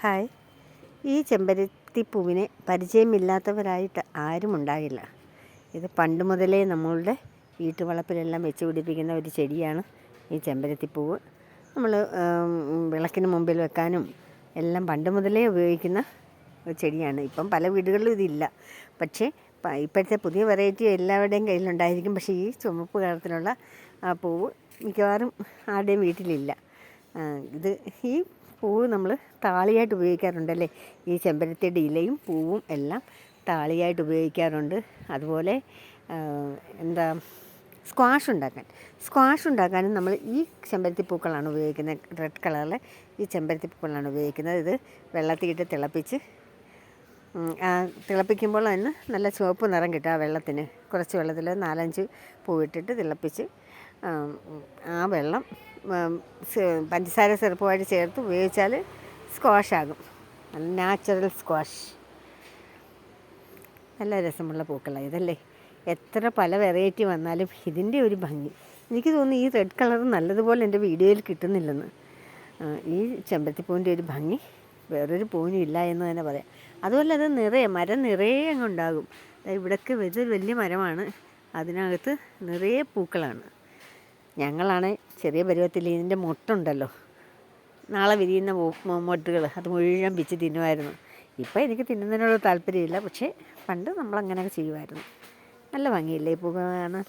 Hi. ഈ ചെമ്പരത്തിപ്പൂവിനെ പരിചയമില്ലാത്തവരായിട്ട് ആരും ഉണ്ടാകില്ല. ഇത് പണ്ട് മുതലേ നമ്മളുടെ വീട്ടുവളപ്പിലെല്ലാം വെച്ച് പിടിപ്പിക്കുന്ന ഒരു ചെടിയാണ് ഈ ചെമ്പരത്തിപ്പൂവ്. നമ്മൾ വിളക്കിന് മുമ്പിൽ വെക്കാനും എല്ലാം പണ്ട് മുതലേ ഉപയോഗിക്കുന്ന ഒരു ചെടിയാണ്. ഇപ്പം പല വീടുകളിലും ഇതില്ല. പക്ഷേ ഇപ്പോഴത്തെ പുതിയ വെറൈറ്റി എല്ലാവരുടെയും കയ്യിലുണ്ടായിരിക്കും. പക്ഷേ ഈ ചുവപ്പ് കളറിലുള്ള ആ പൂവ് മിക്കവാറും ആരുടെയും വീട്ടിലില്ല. ഈ പൂവ് നമ്മൾ താളിയായിട്ട് ഉപയോഗിക്കാറുണ്ടല്ലേ. ഈ ചെമ്പരത്തിയുടെ ഇലയും പൂവും എല്ലാം താളിയായിട്ട് ഉപയോഗിക്കാറുണ്ട്. അതുപോലെ സ്ക്വാഷ് ഉണ്ടാക്കാനും നമ്മൾ ഈ ചെമ്പരത്തി പൂക്കളാണ് ഉപയോഗിക്കുന്നത്. റെഡ് കളറിലെ ഈ ചെമ്പരത്തി പൂക്കളാണ് ഉപയോഗിക്കുന്നത്. ഇത് വെള്ളത്തിലിട്ട് തിളപ്പിക്കുമ്പോൾ അതിന് നല്ല ചുവപ്പ് നിറം കിട്ടും. ആ വെള്ളത്തിന് കുറച്ച് വെള്ളത്തിൽ 4-5 പൂവിട്ടിട്ട് തിളപ്പിച്ച് ആ വെള്ളം പഞ്ചസാര സിറപ്പുമായിട്ട് ചേർത്ത് ഉപയോഗിച്ചാൽ സ്ക്വാഷാകും. നല്ല നാച്ചുറൽ സ്ക്വാഷ്. നല്ല രസമുള്ള പൂക്കളാണ് ഇതല്ലേ. എത്ര പല വെറൈറ്റി വന്നാലും ഇതിൻ്റെ ഒരു ഭംഗി എനിക്ക് തോന്നുന്നു ഈ റെഡ് കളർ നല്ലതുപോലെ എൻ്റെ വീഡിയോയിൽ കിട്ടുന്നില്ലെന്ന്. ഈ ചെമ്പരത്തിപ്പൂവിൻ്റെ ഒരു ഭംഗി വേറൊരു പൂവിനും ഇല്ല എന്ന് തന്നെ പറയാം. അതുപോലെ അത് മരം നിറയെ അങ്ങ് ഉണ്ടാകും. ഇവിടേക്ക് വലിയ മരമാണ്, അതിനകത്ത് നിറയെ പൂക്കളാണ്. ഞങ്ങളാണ് ചെറിയ പരുവത്തിൽ ഇതിൻ്റെ മൊട്ടുണ്ടല്ലോ, നാളെ വിരിയുന്ന മൊട്ടുകൾ, അത് മുഴുവൻ പിച്ച് തിന്നുമായിരുന്നു. ഇപ്പം എനിക്ക് തിന്നുന്നതിനോട് താല്പര്യമില്ല. പക്ഷേ പണ്ട് നമ്മളങ്ങനെയൊക്കെ ചെയ്യുമായിരുന്നു. നല്ല ഭംഗിയില്ലേ ഈ പൂവ് കാണാൻ.